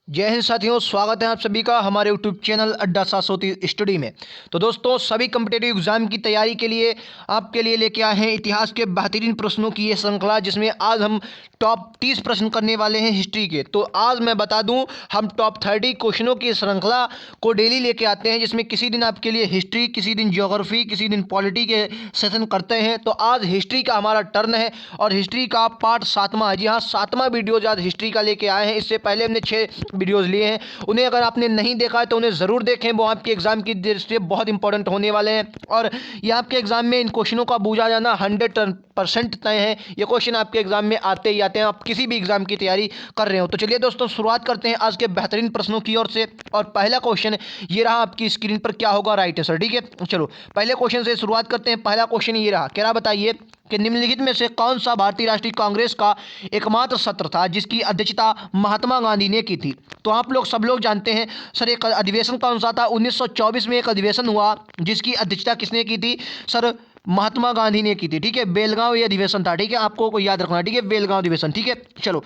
जय हिंद साथियों, स्वागत है आप सभी का हमारे यूट्यूब चैनल अड्डा 730 स्टडी में। तो दोस्तों, सभी कम्पिटेटिव एग्जाम की तैयारी के लिए आपके लिए लेके आए हैं इतिहास के बेहतरीन प्रश्नों की ये श्रृंखला, जिसमें आज हम टॉप 30 प्रश्न करने वाले हैं हिस्ट्री के। तो आज मैं बता दूं, हम टॉप 30 क्वेश्चनों की श्रृंखला को डेली लेके आते हैं, जिसमें किसी दिन आपके लिए हिस्ट्री, किसी दिन ज्योग्राफी, किसी दिन पॉलिटी के सेशन करते हैं। तो आज हिस्ट्री का हमारा टर्न है और हिस्ट्री का पार्ट 7वां है। जी हाँ, 7वां वीडियो आज हिस्ट्री का लेके आए हैं। इससे पहले हमने 6 वीडियोस लिए हैं, उन्हें अगर आपने नहीं देखा है तो उन्हें ज़रूर देखें। वो आपके एग्जाम की दृष्टि से बहुत इंपॉर्टेंट होने वाले हैं और ये आपके एग्जाम में इन क्वेश्चनों का बूझा जाना 100% तय है। ये क्वेश्चन आपके एग्जाम में आते ही आते हैं, आप किसी भी एग्जाम की तैयारी कर रहे हो। तो चलिए दोस्तों, शुरुआत करते हैं आज के बेहतरीन प्रश्नों की ओर से। और पहला क्वेश्चन ये रहा आपकी स्क्रीन पर, क्या होगा राइट आंसर। ठीक है, चलो पहले क्वेश्चन से शुरुआत करते हैं। पहला क्वेश्चन ये रहा, क्या बताइए कि निम्नलिखित में से कौन सा भारतीय राष्ट्रीय कांग्रेस का एकमात्र सत्र था जिसकी अध्यक्षता महात्मा गांधी ने की थी। तो आप लोग सब लोग जानते हैं सर, एक अधिवेशन कौन सा था। 1924 में एक अधिवेशन हुआ जिसकी अध्यक्षता किसने की थी सर, महात्मा गांधी ने की थी। ठीक है, बेलगांव ये अधिवेशन था। ठीक है, आपको को याद रखना। ठीक है, बेलगांव अधिवेशन। ठीक है, चलो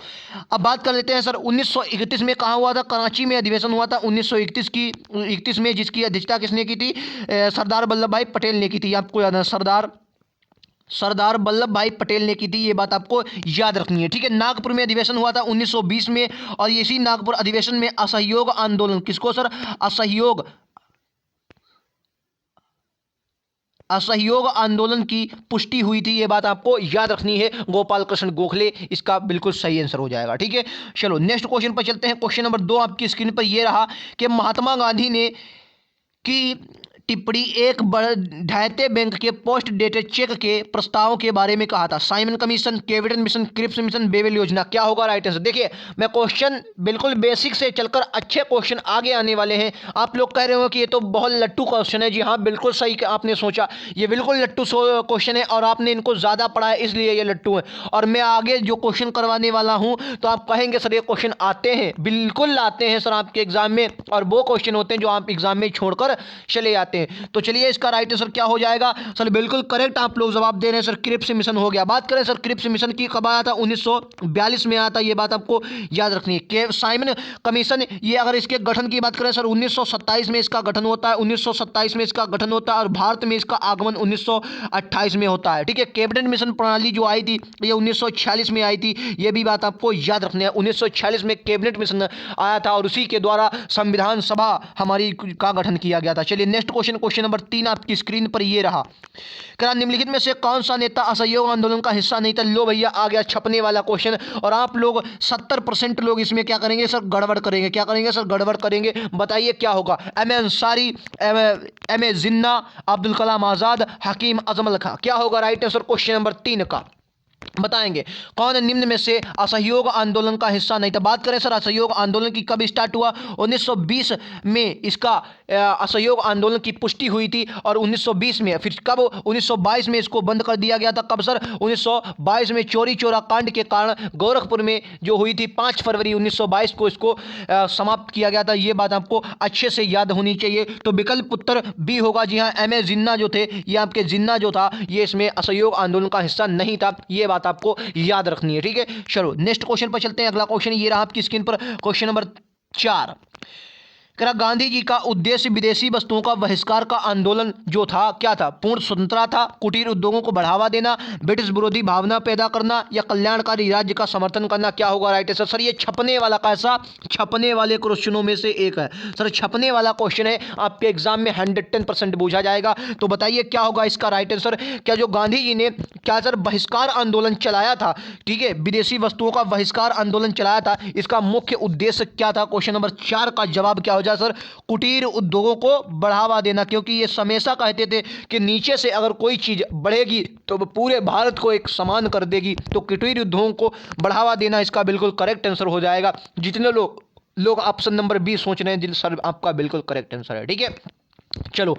अब बात कर लेते हैं सर, 1931 में कहाँ हुआ था। कराची में अधिवेशन हुआ था 1931 में, जिसकी अध्यक्षता किसने की थी, सरदार वल्लभ भाई पटेल ने की थी। आपको याद है, सरदार वल्लभ भाई पटेल ने की थी, ये बात आपको याद रखनी है। ठीक है, नागपुर में अधिवेशन हुआ था 1920 में और इसी नागपुर अधिवेशन में असहयोग आंदोलन, किसको सर, असहयोग आंदोलन की पुष्टि हुई थी, ये बात आपको याद रखनी है। गोपाल कृष्ण गोखले इसका बिल्कुल सही आंसर हो जाएगा। ठीक है, चलो नेक्स्ट क्वेश्चन पर चलते हैं। क्वेश्चन नंबर 2 आपकी स्क्रीन पर ये रहा कि महात्मा गांधी ने की टिप्पणी एक ढहते बैंक के पोस्ट डेटेड चेक के प्रस्ताव के बारे में कहा था। Simon commission, cabinet mission, Cripps mission, Wavell योजना, क्या होगा राइट आंसर। देखिए, मैं क्वेश्चन बिल्कुल बेसिक से चलकर अच्छे क्वेश्चन आगे आने वाले हैं। आप लोग कह रहे हो कि ये तो बहुत लट्टू क्वेश्चन है। जी हाँ, बिल्कुल सही आपने सोचा, ये बिल्कुल लट्टू क्वेश्चन है और आपने इनको ज़्यादा पढ़ा है इसलिए ये लट्टू है। और मैं आगे जो क्वेश्चन करवाने वाला हूँ तो आप कहेंगे सर ये क्वेश्चन आते हैं, बिल्कुल आते हैं सर आपके एग्जाम में, और वो क्वेश्चन होते हैं जो आप एग्जाम में छोड़कर चले आते हैं। तो चलिए इसका राइट आंसर क्या हो जाएगा सर, बिल्कुल करेक्ट आप लोग जवाब दे रहे हैं सर, क्रिप्स मिशन हो गया। बात करें सर क्रिप्स मिशन की, कब आया था, 1942 में आया था, ये बात आपको याद रखनी है। साइमन कमीशन, ये अगर इसके गठन की बात करें सर, 1927 में इसका गठन होता है, 1927 में इसका गठन होता है और भारत में इसका आगमन 1928 में होता है। ठीक है, कैबिनेट मिशन प्रणाली जो आई थी ये 1946 में आई थी, ये भी बात आपको याद रखनी है। 1946 में कैबिनेट मिशन आया था और उसी के द्वारा संविधान सभा हमारी का गठन किया गया था। चलिए नेक्स्ट क्वेश्चन नंबर 3 आपकी स्क्रीन पर ये रहा, क्या निम्नलिखित में से कौन सा नेता असहयोग आंदोलन का हिस्सा नहीं था। लो भैया, आ गया छपने वाला क्वेश्चन और आप लोग 70% लोग इसमें क्या करेंगे सर, गड़बड़ करेंगे। क्या करेंगे सर, गड़बड़ करेंगे। बताइए क्या होगा। M A Ansari, M A Jinnah, Abdul Kalam Azad, Hakim Ajmal Khan, क्या होगा राइट आंसर क्वेश्चन नंबर 3 का, बताएंगे। कौन निम्न में से असहयोग आंदोलन का हिस्सा नहीं था। बात करें सर असहयोग आंदोलन की, कब स्टार्ट हुआ, 1920 में इसका असहयोग आंदोलन की पुष्टि हुई थी और 1920 में, फिर कब 1922 में इसको बंद कर दिया गया था। कब सर, 1922 में चोरी चोरा कांड के कारण गोरखपुर में जो हुई थी, 5 फरवरी 1922 को इसको समाप्त किया गया था। ये बात आपको अच्छे से याद होनी चाहिए। तो विकल्प उत्तर बी होगा। जी हाँ, एम ए जिन्ना जो थे, ये आपके जिन्ना जो था, ये इसमें असहयोग आंदोलन का हिस्सा नहीं था, ये बात आपको याद रखनी है। ठीक है, चलो नेक्स्ट क्वेश्चन पर चलते हैं। अगला क्वेश्चन ये रहा आपकी स्क्रीन पर, क्वेश्चन नंबर 4, गांधी जी का उद्देश्य विदेशी वस्तुओं का बहिष्कार का आंदोलन जो था, क्या था, पूर्ण स्वतंत्रता था, कुटीर उद्योगों को बढ़ावा देना, ब्रिटिश विरोधी भावना पैदा करना या कल्याणकारी राज्य का समर्थन करना, क्या होगा राइट आंसर। सर ये छपने वाला, कैसा, छपने वाले क्वेश्चनों में से एक है सर, छपने वाला क्वेश्चन है, आपके एग्जाम में 110% पूछा जाएगा। तो बताइए क्या होगा इसका राइट आंसर। क्या जो गांधी जी ने क्या सर बहिष्कार आंदोलन चलाया था, ठीक है, विदेशी वस्तुओं का बहिष्कार आंदोलन चलाया था, इसका मुख्य उद्देश्य क्या था। क्वेश्चन नंबर 4 का जवाब क्या हो जाए सर, कुटीर उद्योगों को बढ़ावा देना, क्योंकि ये हमेशा कहते थे कि नीचे से अगर कोई चीज बढ़ेगी तो वो पूरे भारत को एक समान कर देगी। तो कुटीर उद्योगों को बढ़ावा देना इसका बिल्कुल करेक्ट आंसर हो जाएगा। जितने लोग ऑप्शन नंबर बी सोच रहे हैं, सर आपका बिल्कुल करेक्ट आंसर है। ठीक है, चलो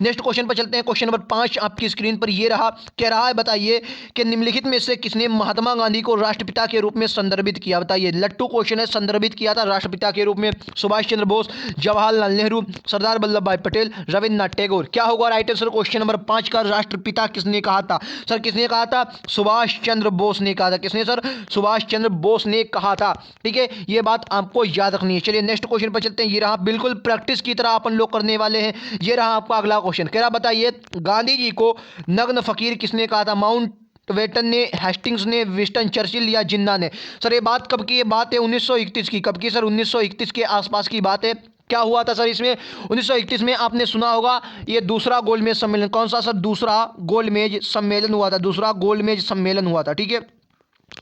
नेक्स्ट क्वेश्चन पर चलते हैं। क्वेश्चन नंबर 5 आपकी स्क्रीन पर ये रहा, कह रहा है बताइए कि निम्नलिखित में से किसने महात्मा गांधी को राष्ट्रपिता के रूप में संदर्भित किया। बताइए, लट्टू क्वेश्चन है। संदर्भित किया था राष्ट्रपिता के रूप में सुभाष चंद्र बोस, जवाहरलाल नेहरू, सरदार वल्लभ भाई पटेल, रविन्द्रनाथ टैगोर। क्या होगा राइट आंसर क्वेश्चन नंबर 5 का? राष्ट्रपिता किसने कहा था सर? किसने कहा था? सुभाष चंद्र बोस ने कहा था। किसने सर? सुभाष चंद्र बोस ने कहा था। ठीक है, ये बात आपको याद रखनी है। चलिए नेक्स्ट क्वेश्चन पर चलते हैं। ये रहा, बिल्कुल प्रैक्टिस की तरह अपन लोग करने वाले हैं। ये रहा आपका अगला क्वेश्चन। कह रहा बताइए, गांधी जी को नग्न फकीर किसने कहा था? माउंटबेटन ने, हेस्टिंग्स ने, विंस्टन चर्चिल या जिन्ना ने? सर ये बात कब की? ये बात है 1931 की। कब की सर? 1931 के आसपास की बात है। क्या हुआ था सर इसमें? 1931 में आपने सुना होगा ये दूसरा गोलमेज सम्मेलन। कौन सा सर? दूसरा गोलमेज सम्मेलन हुआ था। दूसरा गोलमेज सम्मेलन हुआ था। ठीक है,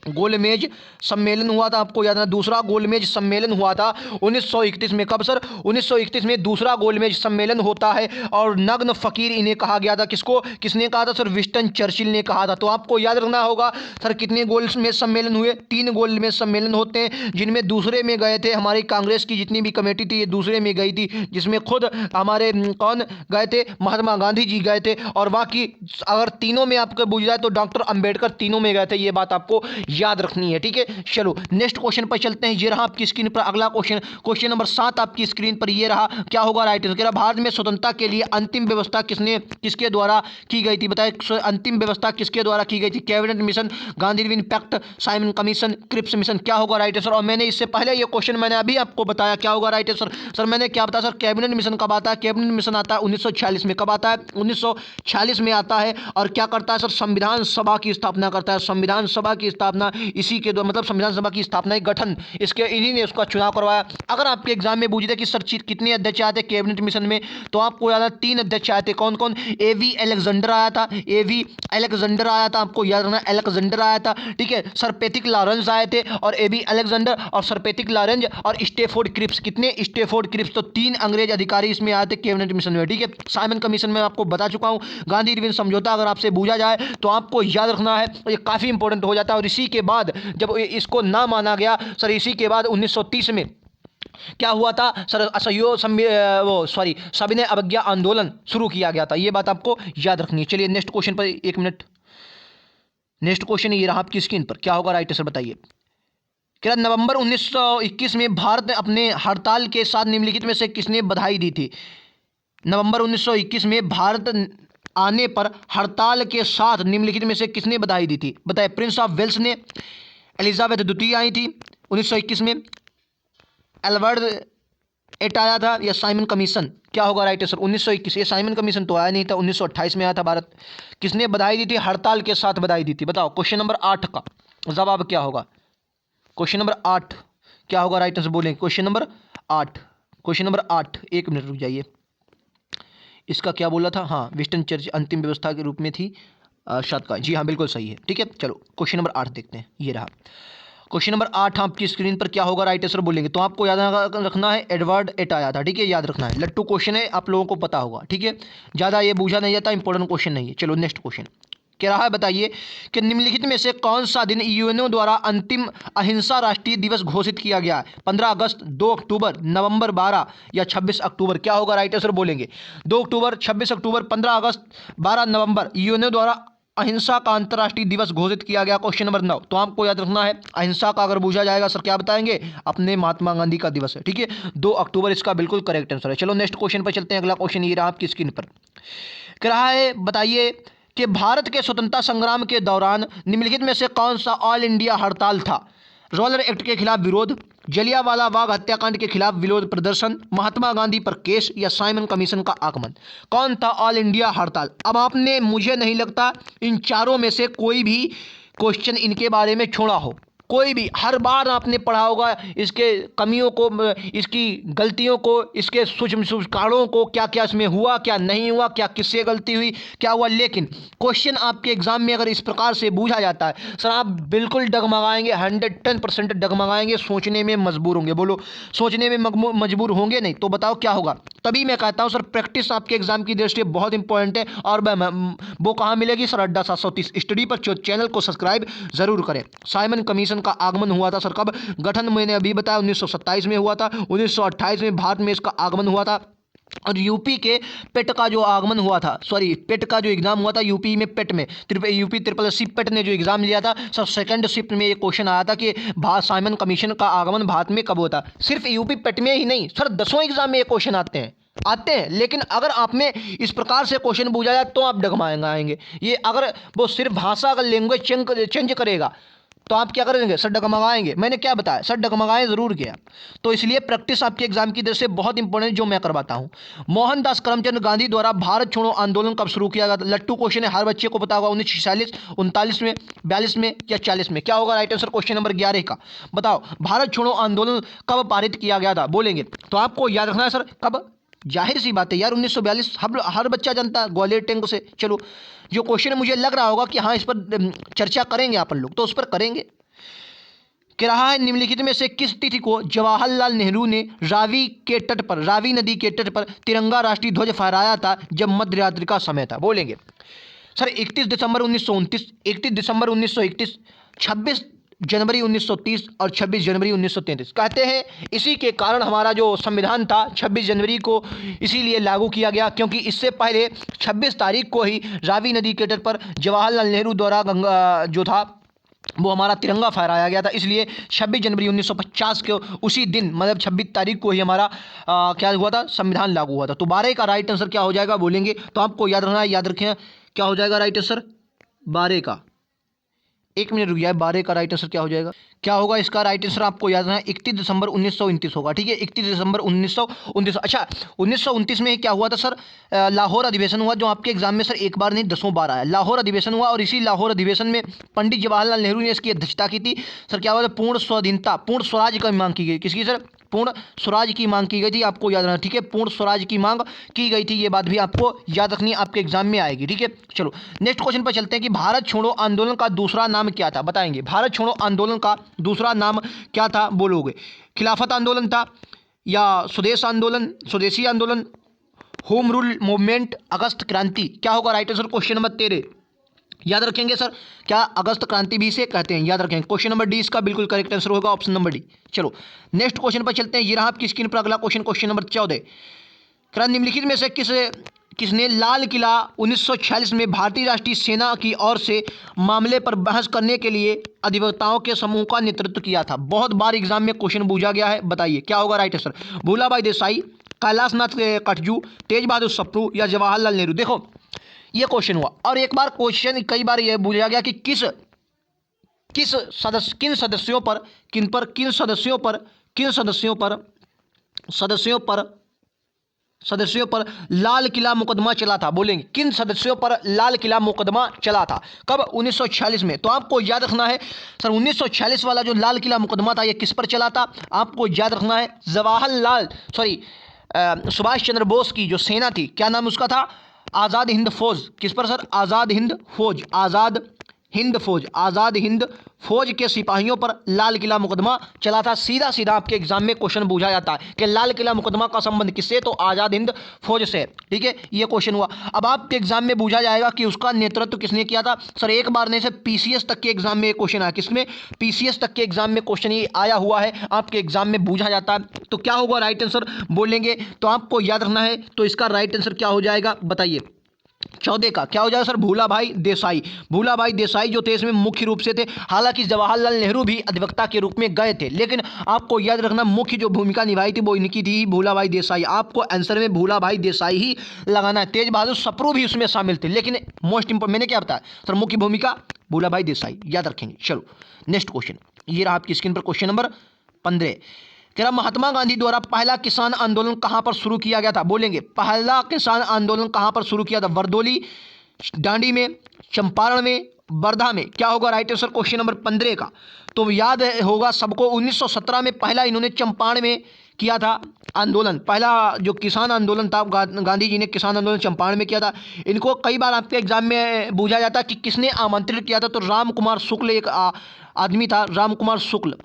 गोलमेज सम्मेलन हुआ था, आपको याद है। दूसरा गोलमेज सम्मेलन हुआ था 1931 में। कब सर? 1931 में दूसरा गोलमेज सम्मेलन होता है और नग्न फकीर इन्हें कहा गया था। किसको? किसने कहा था सर? विंस्टन चर्चिल ने कहा था। तो आपको याद रखना होगा सर कितने गोलमेज सम्मेलन हुए? 3 गोलमेज सम्मेलन होते हैं, जिनमें दूसरे में गए थे हमारी कांग्रेस की जितनी भी कमेटी थी, ये दूसरे में गई थी, जिसमें खुद हमारे कौन गए थे? महात्मा गांधी जी गए थे। और बाकी अगर तीनों में आपको पूछ जाए तो डॉक्टर अंबेडकर तीनों में गए थे। ये बात आपको याद रखनी है। ठीक है, चलो नेक्स्ट क्वेश्चन पर चलते हैं। ये रहा आपकी स्क्रीन पर अगला क्वेश्चन। क्वेश्चन नंबर 7 आपकी स्क्रीन पर ये रहा, क्या होगा राइट आंसर? भारत में स्वतंत्रता के लिए अंतिम व्यवस्था किसके द्वारा की गई थी? बताइए, अंतिम व्यवस्था किसके द्वारा की गई थी? Cabinet mission, Gandhi Irwin pact, Simon commission, Cripps mission? क्या होगा राइट आंसर? और मैंने इससे पहले ये क्वेश्चन मैंने अभी आपको बताया। क्या होगा राइट आंसर? सर मैंने क्या बताया सर? कैबिनेट मिशन कब आता है? कैबिनेट मिशन आता है 1946 में। कब आता है? 1946 में आता है। और क्या करता है सर? संविधान सभा की स्थापना करता है। संविधान सभा की स्थापना इसी के द्वारा, मतलब संविधान सभा की स्थापना, गठन इसके इन्हीं ने उसका चुनाव करवाया। अगर आपके एग्जाम में पूछते कि सर कितने अध्यक्ष आए थे कैबिनेट मिशन में, तो आपको याद है 3 अध्यक्ष आए थे। कौन कौन? एवी अलेक्जेंडर आया था। एवी अलेक्जेंडर आया था, आपको याद रखना, अलेक्जेंडर आया था। ठीक है, सर पैथिक लॉरेंस आए थे, और एवी अलेक्जेंडर और सर पैथिक लॉरेंस और स्टेफोर्ड क्रिप्स। कितने? Stafford Cripps. तो 3 अंग्रेज अधिकारी इसमें आए थे कैबिनेट मिशन में। ठीक है, साइमन कमीशन में आपको बता चुका हूं। गांधी रिविन समझौता अगर आपसे पूछा जाए तो आपको याद रखना है, ये काफी इंपॉर्टेंट हो जाता है। और इसी के बाद जब इसको ना माना गया सर, इसी के बाद 1930 में क्या हुआ था सर? असहयोग सविनय अवज्ञा आंदोलन शुरू किया गया था। ये बात आपको याद रखनी है। चलिए नेक्स्ट क्वेश्चन पर 1 मिनट। नेक्स्ट क्वेश्चन ये रहा आपकी स्क्रीन पर, क्या होगा राइट आंसर बताइए। क्या नवंबर 1921 में भारत ने अपने हड़ताल के साथ निम्नलिखित में से किसने बधाई दी थी? नवंबर 1921 में भारत आने पर हड़ताल के साथ निम्नलिखित में से किसने बधाई दी थी? बताइए, प्रिंस ऑफ वेल्स ने, एलिजाबेथ द्वितीय आई थी 1921 में, एल्बर्ट एट आया था, या साइमन कमीशन? क्या होगा राइट आंसर? 1921। ये साइमन कमीशन तो आया नहीं था, 1928 में आया था भारत। किसने बधाई दी थी? हड़ताल के साथ बधाई दी थी। बताओ क्वेश्चन नंबर 8 का जवाब क्या होगा? क्वेश्चन नंबर 8 क्या होगा राइट आंसर? बोलेंगे question number 8। Question number 8, 1 minute रुक जाइए। इसका क्या बोला था? हाँ, विंस्टन चर्चिल अंतिम व्यवस्था के रूप में थी शतका। जी हाँ, बिल्कुल सही है। ठीक है, चलो क्वेश्चन नंबर 8 देखते हैं। ये रहा क्वेश्चन नंबर 8 आपकी स्क्रीन पर, क्या होगा राइट आंसर बोलेंगे। तो आपको याद रखना है एडवर्ड एट आया था। ठीक है, याद रखना है। लट्टू क्वेश्चन है, आप लोगों को पता होगा। ठीक है, ज़्यादा ये बूझा नहीं जाता, इंपॉर्टेंट क्वेश्चन नहीं है। चलो नेक्स्ट क्वेश्चन क्या रहा है बताइए कि निम्नलिखित में से कौन सा दिन यूएनओ द्वारा अंतिम अहिंसा राष्ट्रीय दिवस घोषित किया गया है? 15 अगस्त, 2 अक्टूबर, नवंबर 12 या 26 अक्टूबर? क्या होगा राइट आंसर बोलेंगे? 2 अक्टूबर, 26 अक्टूबर, 15 अगस्त, 12 नवंबर। यूएनओ द्वारा अहिंसा का अंतर्राष्ट्रीय दिवस घोषित किया गया। Question number 9। तो आपको याद रखना है, अहिंसा का अगर पूछा जाएगा सर क्या बताएंगे? अपने महात्मा गांधी का दिवस है। ठीक है, 2 अक्टूबर इसका बिल्कुल करेक्ट आंसर है। चलो नेक्स्ट क्वेश्चन पर चलते हैं। अगला क्वेश्चन ये रहा आपकी स्क्रीन पर, कह रहा है बताइए कि भारत के स्वतंत्रता संग्राम के दौरान निम्नलिखित में से कौन सा ऑल इंडिया हड़ताल था? रोलर एक्ट के खिलाफ विरोध, जलियांवाला बाग हत्याकांड के खिलाफ विरोध प्रदर्शन, महात्मा गांधी पर केस, या साइमन कमीशन का आगमन? कौन था ऑल इंडिया हड़ताल? अब आपने, मुझे नहीं लगता इन चारों में से कोई भी क्वेश्चन इनके बारे में छोड़ा हो। कोई भी, हर बार आपने पढ़ा होगा इसके कमियों को, इसकी गलतियों को, इसके सूक्ष्म कारणों को, क्या क्या इसमें हुआ, क्या नहीं हुआ, क्या किससे गलती हुई, क्या हुआ। लेकिन क्वेश्चन आपके एग्जाम में अगर इस प्रकार से पूछा जाता है सर, आप बिल्कुल डगमगाएंगे, 110% डगमगाएंगे, सोचने में मजबूर होंगे। बोलो, सोचने में मजबूर होंगे नहीं तो बताओ क्या होगा? तभी मैं कहता हूँ सर, प्रैक्टिस आपके एग्जाम की दृष्टि से बहुत इंपॉर्टेंट है। और वो कहाँ मिलेगी सर? अड्डा 730 स्टडी पर। चैनल को सब्सक्राइब जरूर करें। साइमन कमीशन का आगमन हुआ था सर कब? गठन मैंने अभी बताया 1927 में हुआ था। 1928 में भारत में इसका आगमन हुआ था। और यूपी के पेट का जो आगमन हुआ था, सॉरी पेट का जो एग्जाम हुआ था यूपी में, पेट में यूपी ट्रिपल एस पेट ने जो एग्जाम लिया था सर, सेकंड शिफ्ट में ये क्वेश्चन आया था कि साइमन कमीशन का आगमन भारत में कब होता। सिर्फ यूपी पेट में ही नहीं सर, 10वें एग्जाम में ये क्वेश्चन आते हैं। लेकिन अगर आप में इस प्रकार से क्वेश्चन पूछा जाए तो आप डगमगाएंगे। ये अगर वो सिर्फ भाषा अगर लैंग्वेज चेंज करेगा तो आप क्या करेंगे सर, डगमगाएंगे। मैंने क्या बताया सर, डगमगाएं जरूर किया। तो इसलिए प्रैक्टिस आपके एग्जाम की दृष्टि से बहुत इंपॉर्टेंट जो मैं करवाता हूं। मोहनदास करमचंद गांधी द्वारा भारत छोड़ो आंदोलन कब शुरू किया गया था? लट्टू क्वेश्चन है, हर बच्चे को पता होगा। 1946, 39 में, 42 में या 40 में? क्या होगा राइट आंसर क्वेश्चन नंबर 11 का? बताओ भारत छोड़ो आंदोलन कब पारित किया गया था? बोलेंगे तो आपको याद रखना है सर कब। जाहिर सी बात है यार, 1942 हर बच्चा जानता है, ग्वालियर टैंक से। चलो जो क्वेश्चन मुझे लग रहा होगा कि हाँ इस पर चर्चा करेंगे अपन लोग, तो उस पर करेंगे कि रहा है निम्नलिखित में से किस तिथि को जवाहरलाल नेहरू ने रावी नदी के तट पर तिरंगा राष्ट्रीय ध्वज फहराया था जब मध्यरात्रि का समय था? बोलेंगे सर 31 दिसंबर 1929, 31 दिसंबर 1931, 26 जनवरी 1930 और 26 जनवरी 1933। कहते हैं इसी के कारण हमारा जो संविधान था 26 जनवरी को इसीलिए लागू किया गया, क्योंकि इससे पहले 26 तारीख को ही रावी नदी के तट पर जवाहरलाल नेहरू द्वारा गंगा जो था वो हमारा तिरंगा फहराया गया था। इसलिए 26 जनवरी 1950 के उसी दिन, मतलब 26 तारीख को ही हमारा क्या हुआ था, संविधान लागू हुआ था। तो 12 का राइट आंसर क्या हो जाएगा? बोलेंगे तो आपको याद रखना है, याद रखें क्या हो जाएगा राइट आंसर 12 का। एक मिनट रुक जाए, 12 का राइट आंसर क्या हो जाएगा? क्या होगा इसका राइट आंसर? आपको याद रखना है 31 दिसंबर 1929 होगा। ठीक है, 31 दिसंबर 1929। अच्छा 1929 में क्या हुआ था सर? लाहौर अधिवेशन हुआ, जो आपके एग्जाम में सर एक बार नहीं 10 बार आया। लाहौर अधिवेशन हुआ और इसी लाहौर अधिवेशन में पंडित जवाहरलाल नेहरू ने इसकी अध्यक्षता की थी। सर क्या हुआ था? पूर्ण स्वाधीनता, पूर्ण स्वराज की मांग की गई। किसकी सर? पूर्ण स्वराज की मांग की गई थी, आपको याद रखना। ठीक है, पूर्ण स्वराज की मांग की गई थी, ये बात भी आपको याद रखनी है, आपके एग्जाम में आएगी। ठीक है, चलो नेक्स्ट क्वेश्चन पर चलते हैं कि भारत छोड़ो आंदोलन का दूसरा नाम क्या था? बताएंगे भारत छोड़ो आंदोलन का दूसरा नाम क्या था? बोलोगे खिलाफत आंदोलन था, या स्वदेशी आंदोलन, होम रूल मूवमेंट, अगस्त क्रांति? क्या होगा राइट आंसर क्वेश्चन नंबर 13? याद रखेंगे सर, क्या अगस्त क्रांति भी से कहते हैं? याद रखेंगे क्वेश्चन नंबर डी इसका बिल्कुल करेक्ट आंसर होगा, ऑप्शन नंबर डी। चलो नेक्स्ट क्वेश्चन पर चलते हैं। ये रहा आपकी स्क्रीन पर अगला क्वेश्चन, क्वेश्चन नंबर 14। निम्नलिखित में से किसने लाल किला 1946 में भारतीय राष्ट्रीय सेना की ओर से मामले पर बहस करने के लिए अधिवक्ताओं के समूह का नेतृत्व किया था? बहुत बार एग्जाम में क्वेश्चन पूछा गया है, बताइए क्या होगा राइट आंसर? भूलाभाई देसाई, कैलाशनाथ कटजू, तेज बहादुर सप्रू या जवाहरलाल नेहरू? देखो ये क्वेश्चन हुआ, और एक बार क्वेश्चन कई बार ये पूछा गया कि किन सदस्यों पर लाल किला मुकदमा चला था? बोलेंगे किन सदस्यों पर लाल किला मुकदमा चला था? कब? 1946 में। तो आपको याद रखना है सर 1946 वाला जो लाल किला मुकदमा था ये किस पर चला था? आपको याद रखना है सुभाष चंद्र बोस की जो सेना थी, क्या नाम उसका था? आज़ाद हिंद फौज। किस पर सर? आज़ाद हिंद फौज के सिपाहियों पर लाल किला मुकदमा चला था। सीधा सीधा आपके एग्जाम में क्वेश्चन पूछा जाता है कि लाल किला मुकदमा का संबंध किससे? तो आज़ाद हिंद फौज से। ठीक है, ये क्वेश्चन हुआ। अब आपके एग्जाम में पूछा जाएगा कि उसका नेतृत्व किसने किया था? सर एक बार नहीं सर, पीसीएस तक के एग्जाम में क्वेश्चन आया। किसमें? पीसीएस तक के एग्जाम में क्वेश्चन ये आया हुआ है, आपके एग्जाम में पूछा जाता है। तो क्या होगा राइट आंसर? बोलेंगे तो आपको याद रखना है, तो इसका राइट आंसर क्या हो जाएगा बताइए? 14 का क्या हो जाएगा सर? भूलाभाई देसाई जो थे इसमें मुख्य रूप से थे। हालांकि जवाहरलाल नेहरू भी अधिवक्ता के रूप में गए थे, लेकिन आपको याद रखना मुख्य जो भूमिका निभाई थी वो इनकी थी, भूलाभाई देसाई। आपको आंसर में भूलाभाई देसाई ही लगाना है। तेज बहादुर सप्रू भी उसमें शामिल थे, लेकिन मोस्ट इंपोर्टेंट मैंने क्या बताया सर, मुख्य भूमिका भूलाभाई देसाई, याद रखेंगे। चलो नेक्स्ट क्वेश्चन, ये रहा आपकी स्क्रीन पर क्वेश्चन नंबर 15। कह रहा महात्मा गांधी द्वारा पहला किसान आंदोलन कहां पर शुरू किया गया था? बोलेंगे पहला किसान आंदोलन कहां पर शुरू किया था? वर्दोली, दांडी में, चंपारण में, वर्धा में? क्या होगा राइट आंसर क्वेश्चन नंबर 15 का? तो याद होगा सबको 1917 में पहला इन्होंने चंपारण में किया था आंदोलन। पहला जो किसान आंदोलन था गांधी जी ने किसान आंदोलन चंपारण में किया था। इनको कई बार आपके एग्जाम में पूछा जाता है कि किसने आमंत्रित किया था, तो राम कुमार शुक्ल एक आदमी था, राम कुमार शुक्ल।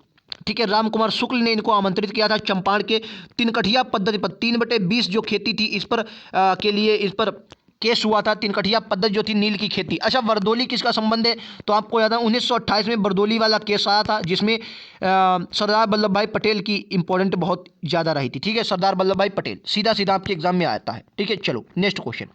ठीक है, राम कुमार शुक्ल ने इनको आमंत्रित किया था चंपारण के 3 कठिया पद्धति पर 3/20 जो खेती थी इस पर के लिए इस पर केस हुआ था, तिनकठिया पद्धति जो थी, नील की खेती। अच्छा, बरदौली किसका संबंध है? तो आपको याद है 1928 में बरदौली वाला केस आया था, जिसमें सरदार वल्लभ भाई पटेल की इंपॉर्टेंट बहुत ज़्यादा रही थी। ठीक है, सरदार वल्लभ भाई पटेल सीधा सीधा आपके एग्जाम में आता है। ठीक है, चलो नेक्स्ट क्वेश्चन।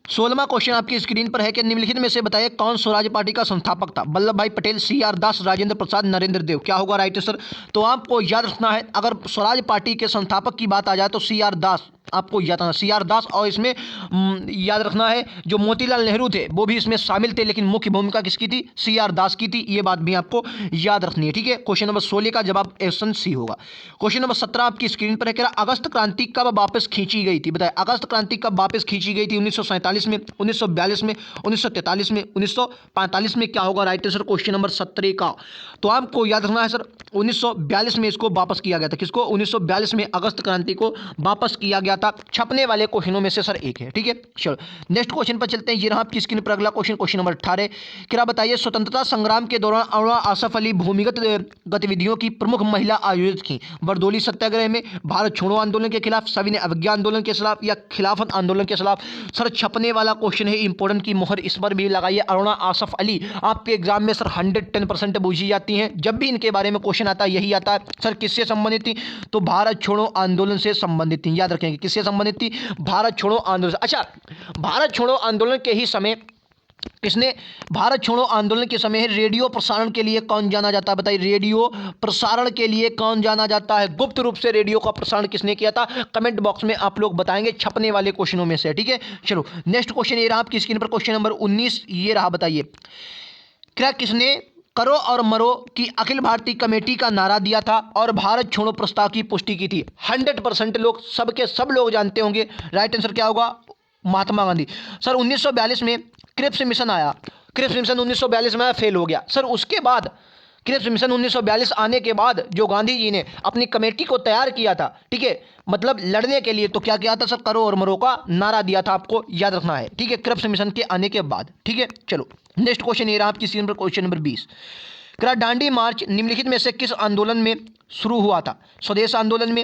16वां क्वेश्चन आपकी स्क्रीन पर है कि निम्नलिखित में से बताइए कौन स्वराज पार्टी का संस्थापक था? वल्लभ भाई पटेल, CR दास, राजेंद्र प्रसाद, नरेंद्र देव। क्या होगा राइट आंसर? तो आपको याद रखना है, अगर स्वराज पार्टी के संस्थापक की बात आ जाए तो CR दास आपको याद रखना, CR दास। और इसमें याद रखना है जो मोतीलाल नेहरू थे वो भी इसमें शामिल थे, लेकिन मुख्य भूमिका किसकी थी? CR दास की थी। ये बात भी आपको याद रखनी है। ठीक है, क्वेश्चन नंबर 16 का जवाब ऑप्शन सी होगा। क्वेश्चन नंबर 17 आपकी स्क्रीन पर है, कह रहा अगस्त क्रांति कब वापस खींची गई थी? बताए अगस्त क्रांति कब वापस खींची गई थी? 1947 में, 1942 में, 1943 में, 1945 में। क्या होगा राइट आंसर क्वेश्चन नंबर 17 का? तो आपको याद रखना है सर 1942 में इसको वापस किया गया था। किसको? 1942 में अगस्त क्रांति को वापस किया गया था। छपने वाले क्वेश्चनों में से सर एक है। ठीक है, चलो नेक्स्ट क्वेश्चन पर चलते हैं। ये रहा आपकी स्क्रीन पर अगला क्वेश्चन, क्वेश्चन नंबर 18। क्या बताइए स्वतंत्रता संग्राम के दौरान अरुणा आसफ अली भूमिगत गतिविधियों की प्रमुख महिला आयोजित की? बरदौली सत्याग्रह में, भारत छोड़ो आंदोलन के खिलाफ, सविनय अवज्ञा आंदोलन के खिलाफ, या खिलाफत आंदोलन के खिलाफ? सर छपने वाला क्वेश्चन है, इंपॉर्टेंट की मोहर इस पर भी लगाइए। अरुणा आसफ अली आपके एग्जाम में सर 110% पूछी जाती हैं। जब भी इनके बारे में क्वेश्चन आता है यही आता है सर किससे संबंधित थी? तो भारत छोड़ो आंदोलन से संबंधित थी। याद रखेंगे किससे संबंधित थी? भारत छोड़ो आंदोलन। अच्छा, भारत छोड़ो आंदोलन के ही समय किसने, भारत छोड़ो आंदोलन के समय रेडियो प्रसारण के लिए कौन जाना जाता है? बताइए रेडियो प्रसारण के लिए कौन जाना जाता है? गुप्त रूप से रेडियो का प्रसारण किसने किया था? कमेंट बॉक्स में आप लोग बताएंगे, छपने वाले क्वेश्चनों में से। ठीक है, चलो नेक्स्ट क्वेश्चन ये रहा आपकी स्क्रीन पर, क्वेश्चन नंबर 19 ये रहा। बताइए क्या किसने करो और मरो की अखिल भारतीय कमेटी का नारा दिया था और भारत छोड़ो प्रस्ताव की पुष्टि की थी? 100% लोग सबके सब लोग जानते होंगे। राइट आंसर क्या होगा? महात्मा गांधी। सर 1942 में क्रिप्स मिशन आया, क्रिप्स मिशन 1942 में फेल हो गया। सर उसके बाद क्रिप्स मिशन 1942 आने के बाद जो गांधी जी ने अपनी कमेटी को तैयार किया था, ठीक है, मतलब लड़ने के लिए, तो क्या किया था सर? करो और मरो का नारा दिया था। आपको याद रखना है। ठीक है, क्रिप्स मिशन के आने के बाद। ठीक है, चलो नेक्स्ट क्वेश्चन ये रहा आपकी स्क्रीन पर, क्वेश्चन नंबर 20। दांडी मार्च निम्नलिखित में से किस आंदोलन में शुरू हुआ था? स्वदेश आंदोलन में,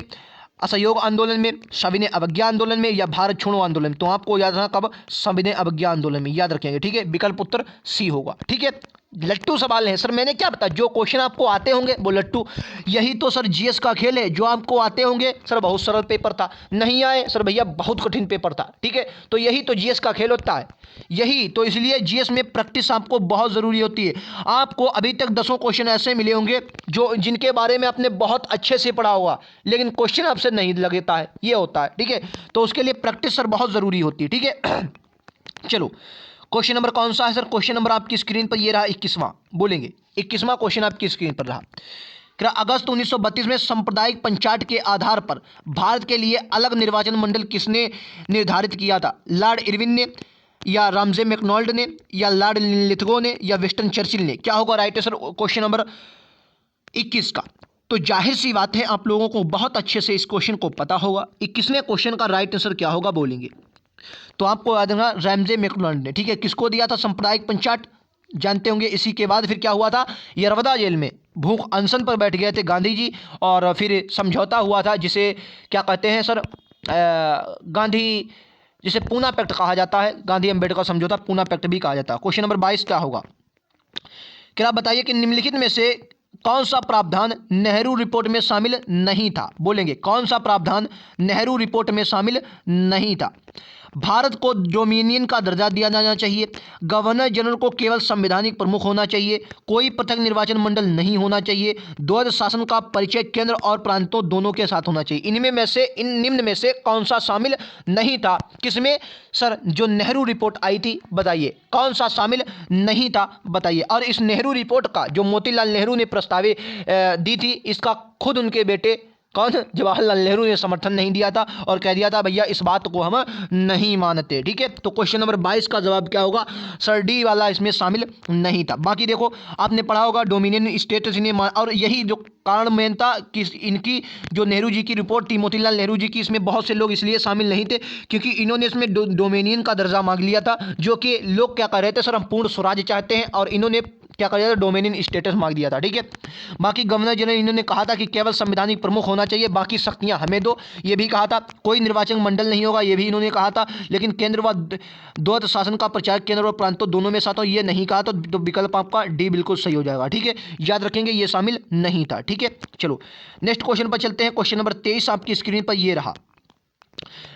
असहयोग आंदोलन में, सविनय अवज्ञा आंदोलन में, या भारत छोड़ो आंदोलन में? तो आपको याद रखना कब? सविनय अवज्ञा आंदोलन में। याद रखेंगे। ठीक है, विकल्प उत्तर सी होगा। ठीक है, लट्टू सवाल है सर, मैंने क्या पता, जो क्वेश्चन आपको आते होंगे वो लट्टू। यही तो सर जीएस का खेल है, जो आपको आते होंगे सर बहुत सरल पेपर था, नहीं आए सर भैया बहुत कठिन पेपर था। ठीक है, तो यही तो जीएस का खेल होता है, यही तो, इसलिए जीएस में प्रैक्टिस आपको बहुत ज़रूरी होती है। आपको अभी तक 10 क्वेश्चन ऐसे मिले होंगे जो जिनके बारे में आपने बहुत अच्छे से पढ़ा होगा, लेकिन क्वेश्चन आपसे नहीं लगता है, ये होता है। ठीक है, तो उसके लिए प्रैक्टिस सर बहुत ज़रूरी होती है। ठीक है, चलो क्वेश्चन नंबर कौन सा है सर? क्वेश्चन नंबर आपकी स्क्रीन पर ये रहा 21वां, बोलेंगे 21वां क्वेश्चन आपकी स्क्रीन पर रहा। अगस्त 1932 में सांप्रदायिक पंचायत के आधार पर भारत के लिए अलग निर्वाचन मंडल किसने निर्धारित किया था? लॉर्ड इरविन ने, या रामजे मैकडॉनल्ड ने, या लॉर्ड लिथगो ने, या विंस्टन चर्चिल ने? क्या होगा राइट आंसर क्वेश्चन नंबर 21 का? तो जाहिर सी बात है आप लोगों को बहुत अच्छे से इस क्वेश्चन को पता होगा। 21वें क्वेश्चन का राइट आंसर क्या होगा बोलेंगे, तो आपको याद रखना रामजे मैकडॉनल्ड ने। ठीक है, किसको दिया था सांप्रदायिक पंचायत? जानते होंगे। इसी के बाद फिर क्या हुआ था? यरवदा जेल में भूख अनशन पर बैठ गए थे गांधी जी, और फिर समझौता हुआ था जिसे क्या कहते हैं सर, गांधी, जिसे पूना पैक्ट कहा जाता है, गांधी अम्बेडकर समझौता, पूना पैक्ट भी कहा जाता है। क्वेश्चन नंबर 22 क्या होगा? क्या आप बताइए कि निम्नलिखित में से कौन सा प्रावधान नेहरू रिपोर्ट में शामिल नहीं था? बोलेंगे कौन सा प्रावधान नेहरू रिपोर्ट में शामिल नहीं था? भारत को डोमिनियन का दर्जा दिया जाना चाहिए, गवर्नर जनरल को केवल संवैधानिक प्रमुख होना चाहिए, कोई पृथक निर्वाचन मंडल नहीं होना चाहिए, द्वैध शासन का परिचय केंद्र और प्रांतों दोनों के साथ होना चाहिए। इनमें में से, इन निम्न में से कौन सा शामिल नहीं था? किसमें सर? जो नेहरू रिपोर्ट आई थी, बताइए कौन सा शामिल नहीं था, बताइए। और इस नेहरू रिपोर्ट का जो मोतीलाल नेहरू ने प्रस्ताव दी थी, इसका खुद उनके बेटे कौन? जवाहरलाल नेहरू ने समर्थन नहीं दिया था और कह दिया था भैया इस बात को हम नहीं मानते। ठीक है, तो क्वेश्चन नंबर 22 का जवाब क्या होगा? सर डी वाला इसमें शामिल नहीं था। बाकी देखो आपने पढ़ा होगा डोमिनियन स्टेटस इन्हें, और यही जो कारण मेन था कि इनकी जो नेहरू जी की रिपोर्ट थी, मोतीलाल नेहरू जी की, इसमें बहुत से लोग इसलिए शामिल नहीं थे क्योंकि इन्होंने इसमें डोमिनियन का दर्जा मांग लिया था, जो कि लोग क्या कह रहे थे सर हम पूर्ण स्वराज चाहते हैं, और इन्होंने क्या कर दिया था, डोमिनियन स्टेटस मांग दिया था। ठीक है, बाकी गवर्नर जनरल इन्होंने कहा था कि केवल संवैधानिक प्रमुख होना चाहिए, बाकी शक्तियां हमें दो, ये भी कहा था। कोई निर्वाचन मंडल नहीं होगा, ये भी इन्होंने कहा था। लेकिन केंद्र व द्वैत शासन का प्रचार केंद्र और प्रांतों दोनों में साथ हो, ये नहीं कहा। तो विकल्प आपका डी बिल्कुल सही हो जाएगा। ठीक है, याद रखेंगे ये शामिल नहीं था। ठीक है, चलो नेक्स्ट क्वेश्चन पर चलते हैं। क्वेश्चन नंबर 23 आपकी स्क्रीन पर ये रहा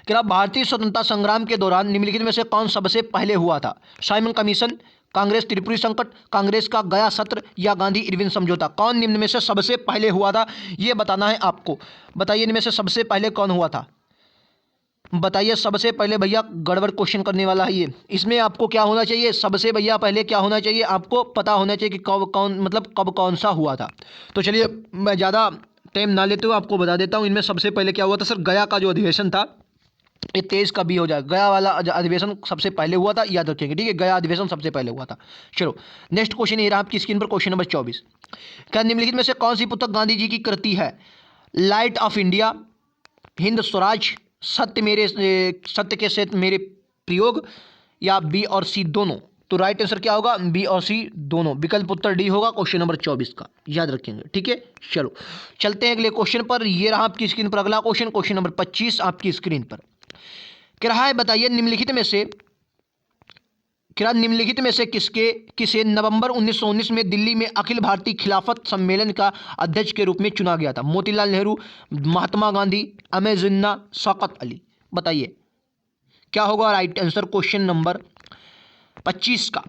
कि भारतीय स्वतंत्रता संग्राम के दौरान निम्नलिखित में से कौन सबसे पहले हुआ था? साइमन कमीशन, कांग्रेस त्रिपुरी संकट, कांग्रेस का गया सत्र या गांधी इरविन समझौता? कौन निम्न में से सबसे पहले हुआ था, यह बताना है आपको। बताइए इनमें से सबसे पहले कौन हुआ था, बताइए सबसे पहले। भैया गड़बड़ क्वेश्चन करने वाला है ये, इसमें आपको क्या होना चाहिए, सबसे भैया पहले क्या होना चाहिए, आपको पता होना चाहिए कि कब कौन, मतलब कब कौन सा हुआ था। तो चलिए मैं ज़्यादा टाइम ना लेते हुए आपको बता देता हूँ इनमें सबसे पहले क्या हुआ था। सर गया का जो अधिवेशन था, ये 23 का भी हो जाएगा। गया वाला अधिवेशन सबसे पहले हुआ था, याद रखेंगे। ठीक है, गया अधिवेशन सबसे पहले हुआ था। चलो नेक्स्ट क्वेश्चन ये रहा आपकी स्क्रीन पर, क्वेश्चन नंबर 24। क्या निम्नलिखित में से कौन सी पुस्तक गांधी जी की कृति है? Light of India, Hind Swaraj, सत्य के साथ मेरे प्रयोग, या बी और सी दोनों? तो राइट आंसर क्या होगा, बी और सी दोनों। विकल्प उत्तर डी होगा क्वेश्चन नंबर 24 का, याद रखेंगे। ठीक है, चलो चलते हैं अगले क्वेश्चन पर। ये रहा आपकी स्क्रीन पर अगला क्वेश्चन, क्वेश्चन नंबर 25 आपकी स्क्रीन पर। क्या है बताइए निम्नलिखित में से किसे नवंबर 1919 में दिल्ली में अखिल भारतीय खिलाफत सम्मेलन का अध्यक्ष के रूप में चुना गया था? मोतीलाल नेहरू, महात्मा गांधी, अहमद जिन्ना, शौकत अली? बताइए क्या होगा राइट आंसर क्वेश्चन नंबर 25 का।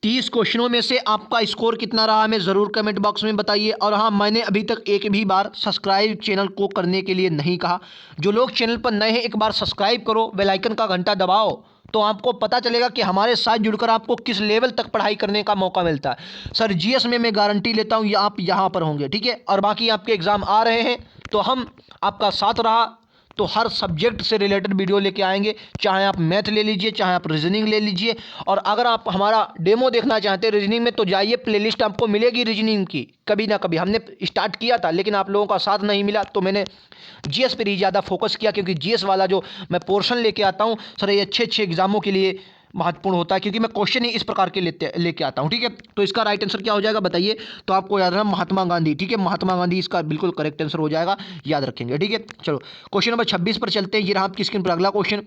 30 क्वेश्चनों में से आपका स्कोर कितना रहा हमें ज़रूर कमेंट बॉक्स में बताइए। और हाँ, मैंने अभी तक एक भी बार सब्सक्राइब चैनल को करने के लिए नहीं कहा। जो लोग चैनल पर नए हैं एक बार सब्सक्राइब करो, बेल आइकन का घंटा दबाओ, तो आपको पता चलेगा कि हमारे साथ जुड़कर आपको किस लेवल तक पढ़ाई करने का मौका मिलता है। सर जीएस में मैं गारंटी लेता हूँ आप यहाँ पर होंगे। ठीक है, और बाकी आपके एग्ज़ाम आ रहे हैं तो हम आपका साथ रहा तो हर सब्जेक्ट से रिलेटेड वीडियो लेके आएंगे, चाहे आप मैथ ले लीजिए, चाहे आप रीजनिंग ले लीजिए। और अगर आप हमारा डेमो देखना चाहते हैं रीजनिंग में तो जाइए, प्लेलिस्ट आपको मिलेगी रीजनिंग की। कभी ना कभी हमने स्टार्ट किया था लेकिन आप लोगों का साथ नहीं मिला, तो मैंने जीएस पर ही ज़्यादा फोकस किया, क्योंकि जीएस वाला जो मैं पोर्शन लेके आता हूँ सर ये अच्छे अच्छे एग्जामों के लिए महत्वपूर्ण होता है, क्योंकि मैं क्वेश्चन ही इस प्रकार के लेके आता हूँ। ठीक है, तो इसका राइट आंसर क्या हो जाएगा बताइए। तो आपको याद रखना महात्मा गांधी। ठीक है, महात्मा गांधी इसका बिल्कुल करेक्ट आंसर हो जाएगा, याद रखेंगे। ठीक है, चलो क्वेश्चन नंबर 26 पर चलते हैं। ये रहा आपकी स्क्रीन पर अगला क्वेश्चन।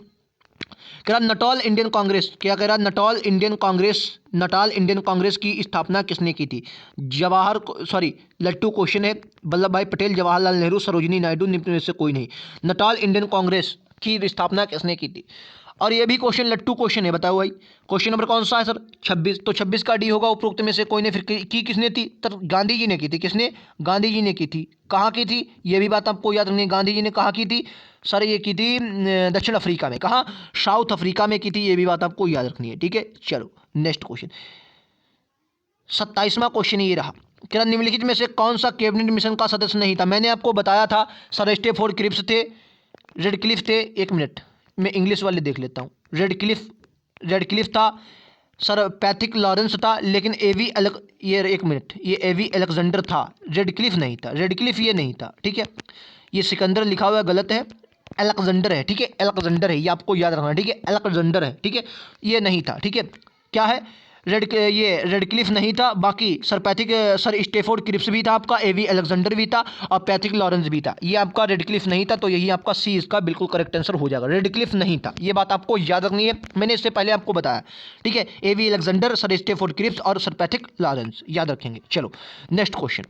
कह रहा नटाल इंडियन कांग्रेस, क्या कह रहा नटाल इंडियन कांग्रेस की स्थापना किसने की थी? लट्टू क्वेश्चन है। वल्लभ भाई पटेल, जवाहरलाल नेहरू, सरोजिनी नायडू, निम्न में से कोई नहीं। नटाल इंडियन कांग्रेस की स्थापना किसने की थी? और ये भी क्वेश्चन लट्टू क्वेश्चन है, बताओ भाई क्वेश्चन नंबर कौन सा है सर? 26। तो 26 का डी होगा उपरोक्त में से कोई ने। फिर की किसने थी? तो गांधी जी ने की थी। किसने? गांधी जी ने की थी। कहाँ की थी ये भी बात आपको याद रखनी है। गांधी जी ने कहाँ की थी सर? ये की थी दक्षिण अफ्रीका में। कहाँ? साउथ अफ्रीका में की थी, ये भी बात आपको याद रखनी है। ठीक है, चलो नेक्स्ट क्वेश्चन 27वां क्वेश्चन ये रहा। क्या निम्नलिखित में से कौन सा कैबिनेट मिशन का सदस्य नहीं था? मैंने आपको बताया था सर स्टेफोर्ड क्रिप्स थे, रेडक्लिफ थे। एक मिनट मैं इंग्लिश वाले देख लेता हूँ। रेडक्लिफ था सर, पैथिक लॉरेंस था, लेकिन ये एवी अलेक्जेंडर था, रेडक्लिफ नहीं था। रेडक्लिफ ये नहीं था। ठीक है, ये सिकंदर लिखा हुआ गलत है, अलेक्जेंडर है। ठीक है, अलेक्जेंडर है, ये आपको याद रखना है। ठीक है, अलेक्जेंडर है। ठीक है, ये नहीं था। ठीक है, क्या है? रेडक्लिफ नहीं था। बाकी सर स्टेफोर्ड क्रिप्स भी था आपका, एवी अलेक्जेंडर भी था, और पैथिक लॉरेंस भी था। ये आपका रेडक्लिफ नहीं था, तो यही आपका सी इसका बिल्कुल करेक्ट आंसर हो जाएगा। रेडक्लिफ नहीं था, ये बात आपको याद रखनी है, मैंने इससे पहले आपको बताया। ठीक है, एवी अलेक्जेंडर, सर स्टेफोर्ड क्रिप्स और सर पैथिक लॉरेंस, याद रखेंगे। चलो नेक्स्ट क्वेश्चन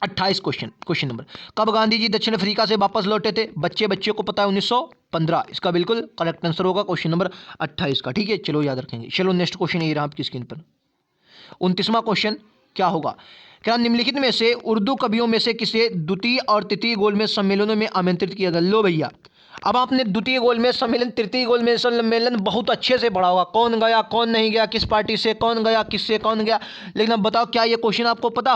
28 क्वेश्चन नंबर। कब गांधी जी दक्षिण अफ्रीका से वापस लौटे थे? बच्चे को पता है 1915। इसका बिल्कुल करेक्ट आंसर होगा क्वेश्चन नंबर 28 का। ठीक है, चलो याद रखेंगे। चलो नेक्स्ट क्वेश्चन ये रहा आपकी स्क्रीन पर 29वां क्वेश्चन क्या होगा? क्या निम्नलिखित में से उर्दू कवियों में से किसे द्वितीय और तृतीय गोलमेज सम्मेलनों में आमंत्रित किया गया? लो भैया, अब आपने द्वितीय गोलमेज सम्मेलन, तृतीय गोलमेज सम्मेलन बहुत अच्छे से पढ़ा होगा, कौन गया कौन नहीं गया, किस पार्टी से कौन गया, किससे कौन गया। लेकिन अब बताओ क्या ये क्वेश्चन आपको पता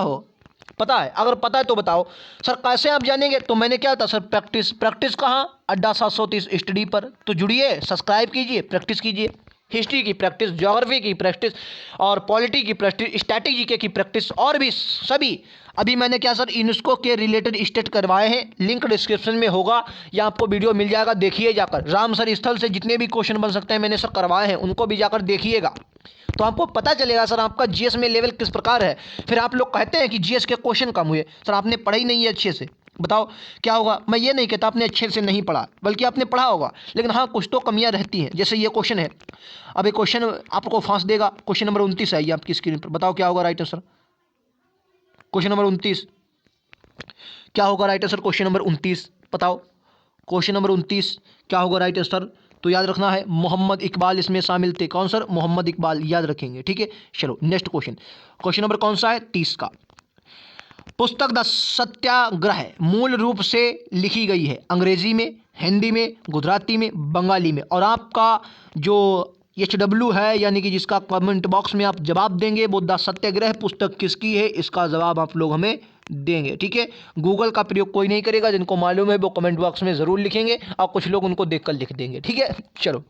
है? अगर पता है तो बताओ। सर कैसे आप जानेंगे? तो मैंने क्या था सर, प्रैक्टिस कहाँ? अड्डा 730 स्टडी पर। तो जुड़िए, सब्सक्राइब कीजिए, प्रैक्टिस कीजिए। हिस्ट्री की प्रैक्टिस, ज्योग्राफी की प्रैक्टिस और पॉलिटी की प्रैक्टिस, स्टैटिक जीके की प्रैक्टिस और भी सभी अभी मैंने क्या सर यूनेस्को के रिलेटेड स्टेट करवाए हैं, लिंक डिस्क्रिप्शन में होगा या आपको वीडियो मिल जाएगा, देखिए जाकर। रामसर स्थल से जितने भी क्वेश्चन बन सकते हैं मैंने सर करवाए हैं, उनको भी जाकर देखिएगा तो आपको पता चलेगा सर आपका जीएस में लेवल किस प्रकार है। फिर आप लोग कहते हैं कि जीएस के क्वेश्चन कम हुए, सर आपने पढ़ा ही नहीं है अच्छे से, बताओ क्या होगा। मैं ये नहीं कहता आपने अच्छे से नहीं पढ़ा, बल्कि आपने पढ़ा होगा, लेकिन हाँ कुछ तो कमियां रहती हैं। जैसे ये क्वेश्चन है, अब ये क्वेश्चन आपको फांस देगा। क्वेश्चन नंबर 29 है ये आपकी स्क्रीन पर, बताओ क्या होगा राइट आंसर। क्वेश्चन नंबर 29 क्या होगा राइट आंसर। क्वेश्चन नंबर 29 बताओ, क्वेश्चन नंबर 29 क्या होगा राइट आंसर। तो याद रखना है मोहम्मद इकबाल इसमें शामिल थे। कौन सर, मोहम्मद इकबाल, याद रखेंगे, ठीक है। चलो नेक्स्ट क्वेश्चन, क्वेश्चन नंबर कौन सा है, 30 का। पुस्तक द सत्याग्रह मूल रूप से लिखी गई है अंग्रेजी में, हिंदी में, गुजराती में, बंगाली में। और आपका जो HW है, यानी कि जिसका कमेंट बॉक्स में आप जवाब देंगे, वो द सत्याग्रह पुस्तक किसकी है, इसका जवाब आप लोग हमें देंगे, ठीक है। गूगल का प्रयोग कोई नहीं करेगा, जिनको मालूम है वो कमेंट बॉक्स में ज़रूर लिखेंगे और कुछ लोग उनको देखकर लिख देंगे, ठीक है। चलो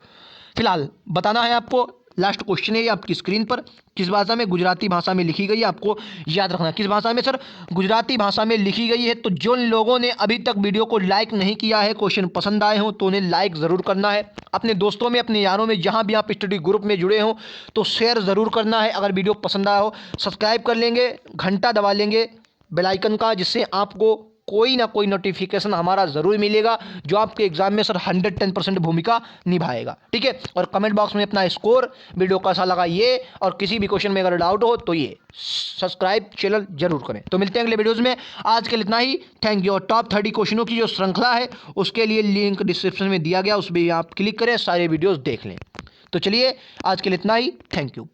फिलहाल बताना है आपको, लास्ट क्वेश्चन है ये आपकी स्क्रीन पर, किस भाषा में, गुजराती भाषा में लिखी गई है। आपको याद रखना किस भाषा में सर, गुजराती भाषा में लिखी गई है। तो जिन लोगों ने अभी तक वीडियो को लाइक नहीं किया है, क्वेश्चन पसंद आए हों तो उन्हें लाइक ज़रूर करना है। अपने दोस्तों में, अपने यारों में, जहां भी आप स्टडी ग्रुप में जुड़े हों तो शेयर ज़रूर करना है। अगर वीडियो पसंद आया हो सब्सक्राइब कर लेंगे, घंटा दबा लेंगे बेल आइकन का, जिससे आपको कोई ना कोई नोटिफिकेशन हमारा ज़रूर मिलेगा जो आपके एग्जाम में सर 110% भूमिका निभाएगा, ठीक है। और कमेंट बॉक्स में अपना स्कोर, वीडियो कैसा लगा ये, और किसी भी क्वेश्चन में अगर डाउट हो तो ये सब्सक्राइब चैनल जरूर करें। तो मिलते हैं अगले वीडियोज़ में, आज के लिए इतना ही, थैंक यू। और टॉप 30 क्वेश्चनों की जो श्रृंखला है उसके लिए लिंक डिस्क्रिप्शन में दिया गया, उस पर आप क्लिक करें, सारे वीडियोज़ देख लें। तो चलिए आज के लिए इतना ही, थैंक यू।